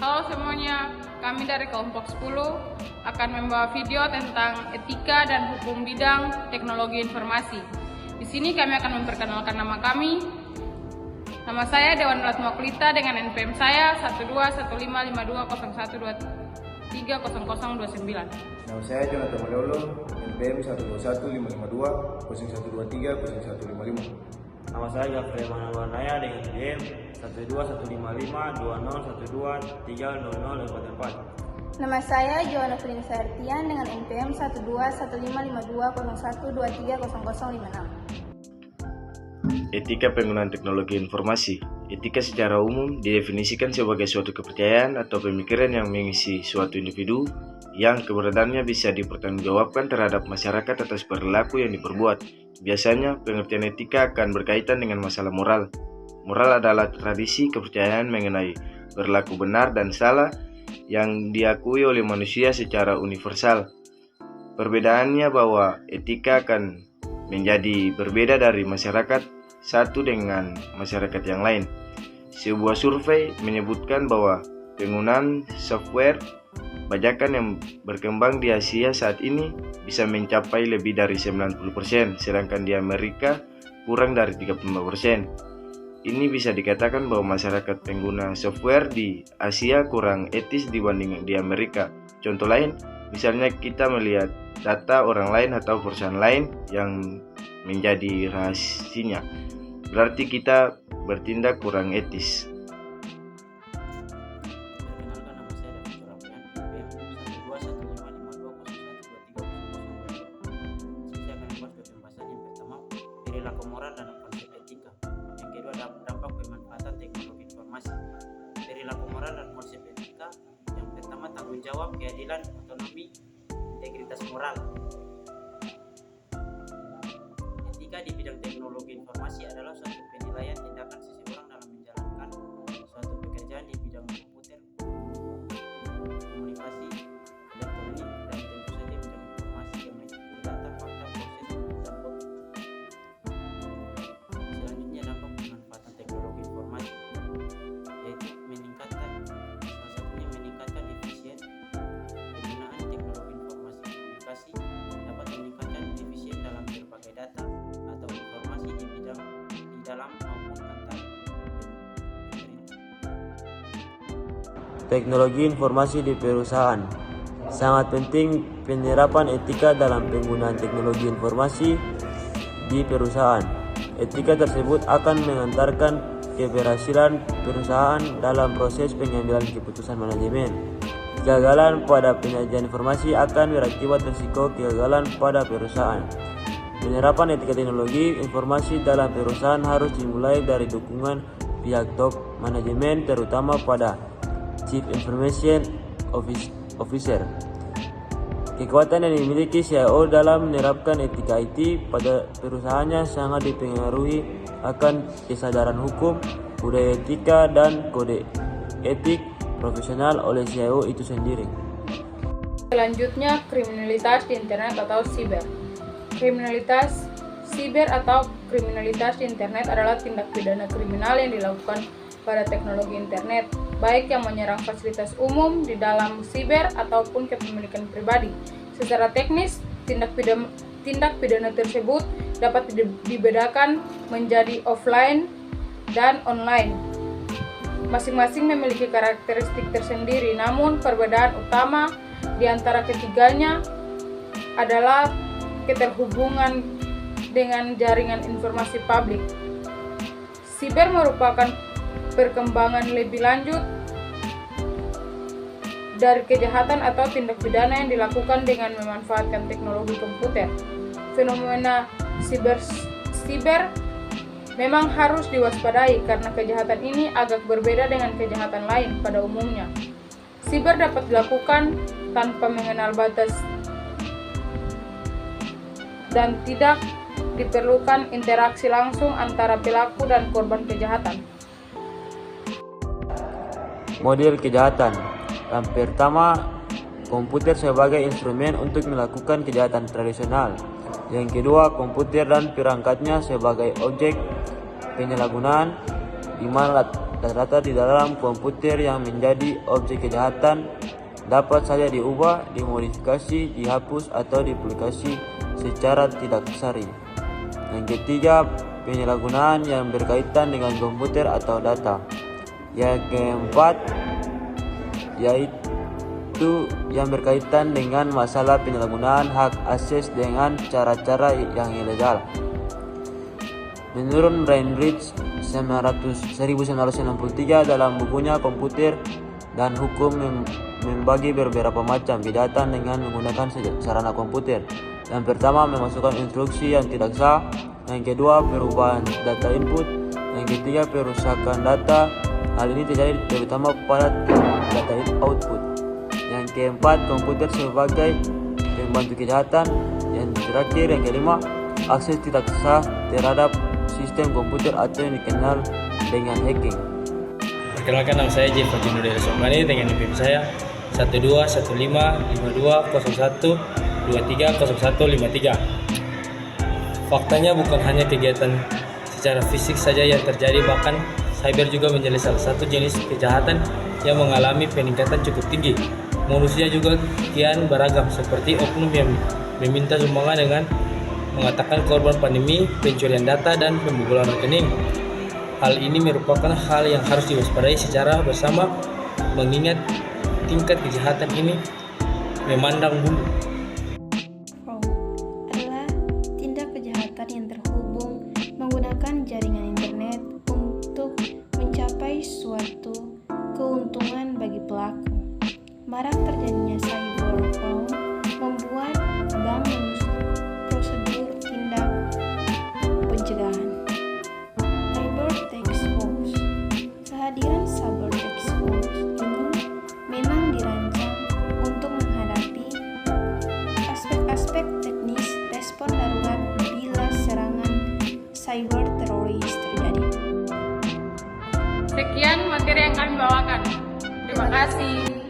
Halo semuanya, kami dari kelompok 10 akan membawa video tentang etika dan hukum bidang teknologi informasi. Di sini kami akan memperkenalkan nama kami. Nama saya Dewan Latmakulita dengan NPM saya 12155201230029. Nama saya Jonathan Malolo, NPM 12155001230155. Nama saya Jafri Manawanaya dengan NPM 1215521230044. Nama saya Joanna Frina Saartian dengan NPM 1215521230056. Etika penggunaan teknologi informasi. Etika secara umum didefinisikan sebagai suatu kepercayaan atau pemikiran yang mengisi suatu individu yang keberadaannya bisa dipertanggungjawabkan terhadap masyarakat atas perilaku yang diperbuat. Biasanya, pengertian etika akan berkaitan dengan masalah moral. Moral adalah tradisi kepercayaan mengenai berlaku benar dan salah yang diakui oleh manusia secara universal. Perbedaannya bahwa etika akan menjadi berbeda dari masyarakat satu dengan masyarakat yang lain. Sebuah survei menyebutkan bahwa penggunaan software bajakan yang berkembang di Asia saat ini bisa mencapai lebih dari 90%, sedangkan di Amerika kurang dari 35%. Ini bisa dikatakan bahwa masyarakat pengguna software di Asia kurang etis dibanding di Amerika. Contoh lain, misalnya kita melihat data orang lain atau perusahaan lain yang menjadi rahasianya, berarti kita bertindak kurang etis. Perilaku moral dan konsep etika. Yang kedua, dampak pemanfaatan teknologi informasi. Perilaku moral dan konsep etika. Yang pertama, tanggung jawab, keadilan, otonomi, integritas moral. Etika di bidang teknologi informasi adalah suatu penilaian tindakan seseorang dalam menjalankan suatu pekerjaan di bidang komputer, komunikasi, elektronik, dan tentu saja bidang informasi yang mengikuti data, fakta, proses, dan output. Selanjutnya, dampak pemanfaatan teknologi informasi, yaitu salah satunya meningkatkan efisien penggunaan teknologi informasi komunikasi, dapat meningkatkan efisien dalam berbagai data atau informasi di dalam maupun antar pemerintah. Teknologi informasi di perusahaan. Sangat penting penerapan etika dalam penggunaan teknologi informasi di perusahaan. Etika tersebut akan mengantarkan keberhasilan perusahaan dalam proses pengambilan keputusan manajemen. Kegagalan pada penyajian informasi akan berakibat risiko kegagalan pada perusahaan. Penerapan etika teknologi informasi dalam perusahaan harus dimulai dari dukungan pihak top manajemen, terutama pada Chief Information Officer. Kekuatan yang dimiliki CIO dalam menerapkan etika IT pada perusahaannya sangat dipengaruhi akan kesadaran hukum, budaya etika, dan kode etik profesional oleh CIO itu sendiri. Selanjutnya, kriminalitas di internet atau siber. Kriminalitas siber atau kriminalitas di internet adalah tindak pidana kriminal yang dilakukan pada teknologi internet, baik yang menyerang fasilitas umum di dalam siber ataupun kepemilikan pribadi. Secara teknis, tindak pidana tersebut dapat dibedakan menjadi offline dan online. Masing-masing memiliki karakteristik tersendiri, namun perbedaan utama di antara ketiganya adalah keterhubungan dengan jaringan informasi publik. Siber merupakan perkembangan lebih lanjut dari kejahatan atau tindak pidana yang dilakukan dengan memanfaatkan teknologi komputer. Fenomena siber memang harus diwaspadai karena kejahatan ini agak berbeda dengan kejahatan lain pada umumnya. Siber dapat dilakukan tanpa mengenal batas dan tidak diperlukan interaksi langsung antara pelaku dan korban kejahatan. Model kejahatan. Yang pertama, komputer sebagai instrumen untuk melakukan kejahatan tradisional. Yang kedua, komputer dan perangkatnya sebagai objek penyalahgunaan, di mana data-data di dalam komputer yang menjadi objek kejahatan dapat saja diubah, dimodifikasi, dihapus, atau duplikasi secara tidak sari. Yang ketiga, penyalahgunaan yang berkaitan dengan komputer atau data. Yang keempat, yaitu yang berkaitan dengan masalah penyalahgunaan hak akses dengan cara-cara yang ilegal. Menurut Bainbridge 1963 dalam bukunya Komputer dan Hukum membagi beberapa macam kejahatan dengan menggunakan sarana komputer. Yang pertama, memasukkan instruksi yang tidak sah. Yang kedua, perubahan data input. Yang ketiga, perusakan data. Hal ini terjadi terutama pada data output. Yang keempat, komputer sebagai pembantu kejahatan. Yang terakhir, yang kelima, akses tidak sah terhadap sistem komputer atau yang dikenal dengan hacking. Perkenalkan, nama saya Jeff Fajinudera Somani dengan NPM saya 12155201230153. Faktanya bukan hanya kegiatan secara fisik saja yang terjadi, bahkan cyber juga menjadi salah satu jenis kejahatan yang mengalami peningkatan cukup tinggi. Modusnya juga kian beragam, seperti oknum yang meminta sumbangan dengan mengatakan korban pandemi, pencurian data, dan pembobolan rekening. Hal ini merupakan hal yang harus diwaspadai secara bersama, mengingat tingkat kejahatan ini memandang bulu. Fraud adalah tindak kejahatan yang terhubung menggunakan jaringan internet untuk mencapai suatu keuntungan bagi pelaku. Marak terjadinya cyber fraud membuat bank menyusun prosedur tindak pencegahan. Cyber Task Force. Kehadiran Cyber Task Force ini memang dirancang untuk menghadapi aspek-aspek teknis respon darurat bila serangan cyber teroris terjadi. Sekian materi yang kami bawakan. Terima kasih.